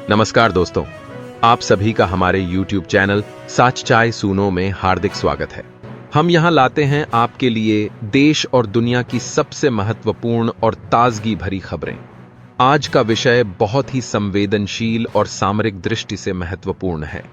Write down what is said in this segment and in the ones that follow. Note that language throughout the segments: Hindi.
नमस्कार दोस्तों, आप सभी का हमारे YouTube चैनल साच चाय सूनो में हार्दिक स्वागत है। हम यहाँ लाते हैं आपके लिए देश और दुनिया की सबसे महत्वपूर्ण और ताजगी भरी खबरें। आज का विषय बहुत ही संवेदनशील और सामरिक दृष्टि से महत्वपूर्ण है।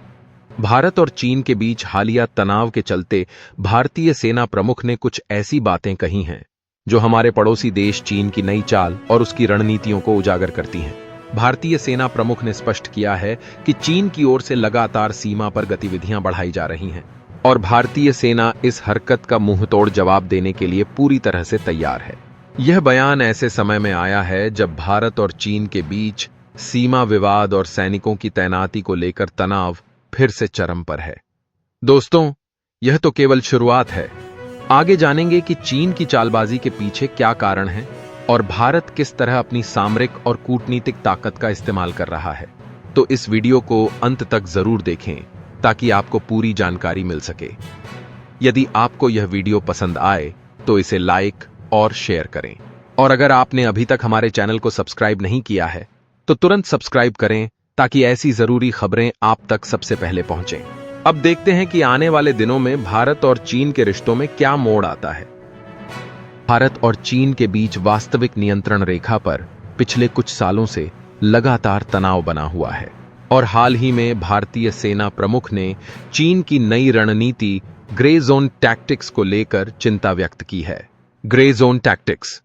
भारत और चीन के बीच हालिया तनाव के चलते भारतीय सेना प्रमुख ने कुछ ऐसी बातें कही हैं जो हमारे पड़ोसी देश चीन की नई चाल और उसकी रणनीतियों को उजागर करती हैं। भारतीय सेना प्रमुख ने स्पष्ट किया है कि चीन की ओर से लगातार सीमा पर गतिविधियां बढ़ाई जा रही हैं और भारतीय सेना इस हरकत का मुंहतोड़ जवाब देने के लिए पूरी तरह से तैयार है। यह बयान ऐसे समय में आया है जब भारत और चीन के बीच सीमा विवाद और सैनिकों की तैनाती को लेकर तनाव फिर से चरम पर है। दोस्तों, यह तो केवल शुरुआत है। आगे जानेंगे कि चीन की चालबाजी के पीछे क्या कारण है और भारत किस तरह अपनी सामरिक और कूटनीतिक ताकत का इस्तेमाल कर रहा है। तो इस वीडियो को अंत तक जरूर देखें ताकि आपको पूरी जानकारी मिल सके। यदि आपको यह वीडियो पसंद आए तो इसे लाइक और शेयर करें, और अगर आपने अभी तक हमारे चैनल को सब्सक्राइब नहीं किया है तो तुरंत सब्सक्राइब करें ताकि ऐसी जरूरी खबरें आप तक सबसे पहले पहुंचें। अब देखते हैं कि आने वाले दिनों में भारत और चीन के रिश्तों में क्या मोड़ आता है। भारत और चीन के बीच वास्तविक नियंत्रण रेखा पर पिछले कुछ सालों से लगातार तनाव बना हुआ है और हाल ही में भारतीय सेना प्रमुख ने चीन की नई रणनीति ग्रे जोन टैक्टिक्स को लेकर चिंता व्यक्त की है। ग्रे जोन टैक्टिक्स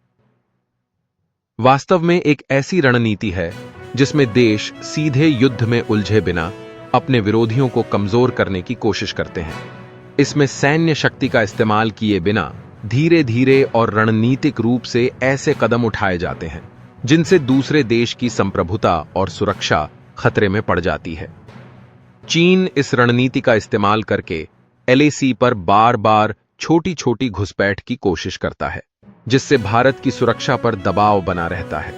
वास्तव में एक ऐसी रणनीति है जिसमें देश सीधे युद्ध में उलझे बिना अपने विरोधियों को कमजोर करने की कोशिश करते हैं। इसमें सैन्य शक्ति का इस्तेमाल किए बिना धीरे धीरे और रणनीतिक रूप से ऐसे कदम उठाए जाते हैं जिनसे दूसरे देश की संप्रभुता और सुरक्षा खतरे में पड़ जाती है। चीन इस रणनीति का इस्तेमाल करके एलएसी पर बार बार छोटी छोटी घुसपैठ की कोशिश करता है, जिससे भारत की सुरक्षा पर दबाव बना रहता है।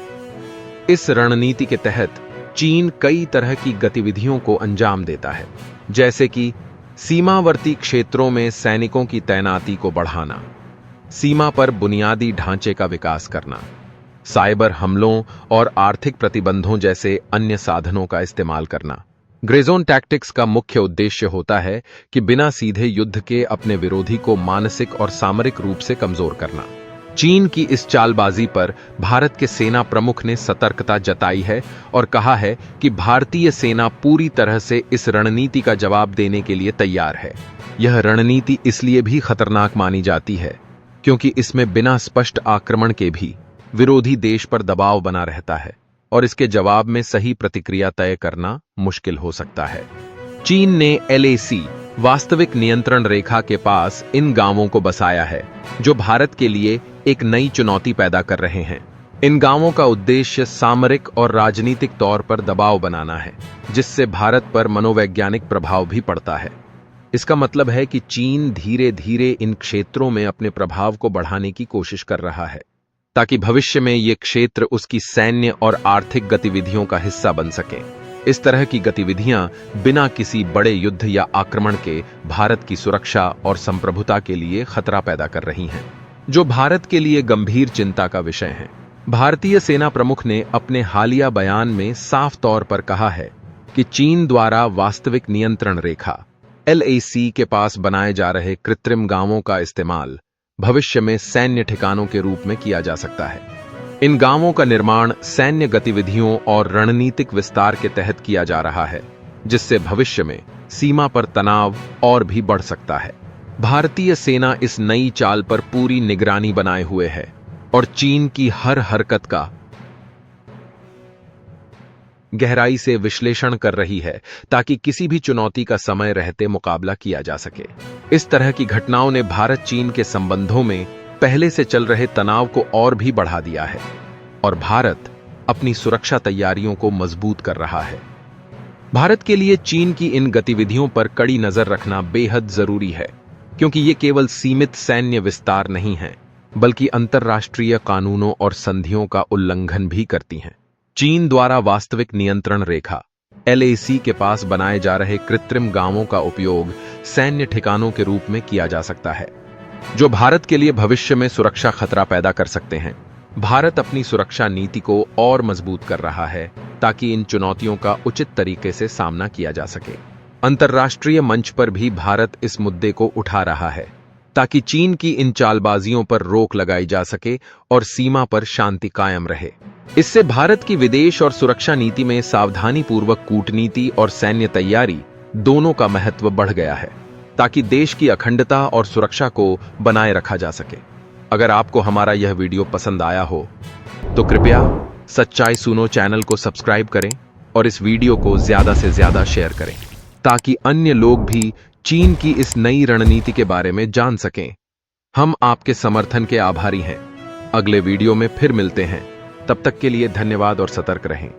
इस रणनीति के तहत चीन कई तरह की गतिविधियों को अंजाम देता है, जैसे कि सीमावर्ती क्षेत्रों में सैनिकों की तैनाती को बढ़ाना, सीमा पर बुनियादी ढांचे का विकास करना, साइबर हमलों और आर्थिक प्रतिबंधों जैसे अन्य साधनों का इस्तेमाल करना। ग्रे जोन टैक्टिक्स का मुख्य उद्देश्य होता है कि बिना सीधे युद्ध के अपने विरोधी को मानसिक और सामरिक रूप से कमजोर करना। चीन की इस चालबाजी पर भारत के सेना प्रमुख ने सतर्कता जताई है और कहा है कि भारतीय सेना पूरी तरह से इस रणनीति का जवाब देने के लिए तैयार है। यह रणनीति इसलिए भी खतरनाक मानी जाती है क्योंकि इसमें बिना स्पष्ट आक्रमण के भी विरोधी देश पर दबाव बना रहता है और इसके जवाब में सही प्रतिक्रिया तय करना मुश्किल हो सकता है। चीन ने एलएसी वास्तविक नियंत्रण रेखा के पास इन गांवों को बसाया है जो भारत के लिए एक नई चुनौती पैदा कर रहे हैं। इन गांवों का उद्देश्य सामरिक और राजनीतिक तौर पर दबाव बनाना है, जिससे भारत पर मनोवैज्ञानिक प्रभाव भी पड़ता है। इसका मतलब है कि चीन धीरे धीरे इन क्षेत्रों में अपने प्रभाव को बढ़ाने की कोशिश कर रहा है ताकि भविष्य में ये क्षेत्र उसकी सैन्य और आर्थिक गतिविधियों का हिस्सा बन सकें। इस तरह की गतिविधियां बिना किसी बड़े युद्ध या आक्रमण के भारत की सुरक्षा और संप्रभुता के लिए खतरा पैदा कर रही हैं, जो भारत के लिए गंभीर चिंता का विषय है। भारतीय सेना प्रमुख ने अपने हालिया बयान में साफ तौर पर कहा है कि चीन द्वारा वास्तविक नियंत्रण रेखा एलएसी के पास बनाए जा रहे कृत्रिम गांवों का इस्तेमाल भविष्य में सैन्य ठिकानों के रूप में किया जा सकता है। इन गांवों का निर्माण सैन्य गतिविधियों और रणनीतिक विस्तार के तहत किया जा रहा है, जिससे भविष्य में सीमा पर तनाव और भी बढ़ सकता है। भारतीय सेना इस नई चाल पर पूरी निगरानी बनाए हुए है और चीन की हर हरकत का गहराई से विश्लेषण कर रही है ताकि किसी भी चुनौती का समय रहते मुकाबला किया जा सके। इस तरह की घटनाओं ने भारत चीन के संबंधों में पहले से चल रहे तनाव को और भी बढ़ा दिया है और भारत अपनी सुरक्षा तैयारियों को मजबूत कर रहा है। भारत के लिए चीन की इन गतिविधियों पर कड़ी नजर रखना बेहद जरूरी है, क्योंकि ये केवल सीमित सैन्य विस्तार नहीं है बल्कि अंतर्राष्ट्रीय कानूनों और संधियों का उल्लंघन भी करती हैं। चीन द्वारा वास्तविक नियंत्रण रेखा एलएसी के पास बनाए जा रहे कृत्रिम गांवों का उपयोग सैन्य ठिकानों के रूप में किया जा सकता है, जो भारत के लिए भविष्य में सुरक्षा खतरा पैदा कर सकते हैं। भारत अपनी सुरक्षा नीति को और मजबूत कर रहा है ताकि इन चुनौतियों का उचित तरीके से सामना किया जा सके। अंतर्राष्ट्रीय मंच पर भी भारत इस मुद्दे को उठा रहा है ताकि चीन की इन चालबाजियों पर रोक लगाई जा सके और सीमा पर शांति कायम रहे। इससे भारत की विदेश और सुरक्षा नीति में सावधानीपूर्वक कूटनीति और सैन्य तैयारी दोनों का महत्व बढ़ गया है ताकि देश की अखंडता और सुरक्षा को बनाए रखा जा सके। अगर आपको हमारा यह वीडियो पसंद आया हो तो कृपया सच्चाई सुनो चैनल को सब्सक्राइब करें और इस वीडियो को ज्यादा से ज्यादा शेयर करें ताकि अन्य लोग भी चीन की इस नई रणनीति के बारे में जान सकें। हम आपके समर्थन के आभारी हैं। अगले वीडियो में फिर मिलते हैं। तब तक के लिए धन्यवाद और सतर्क रहें।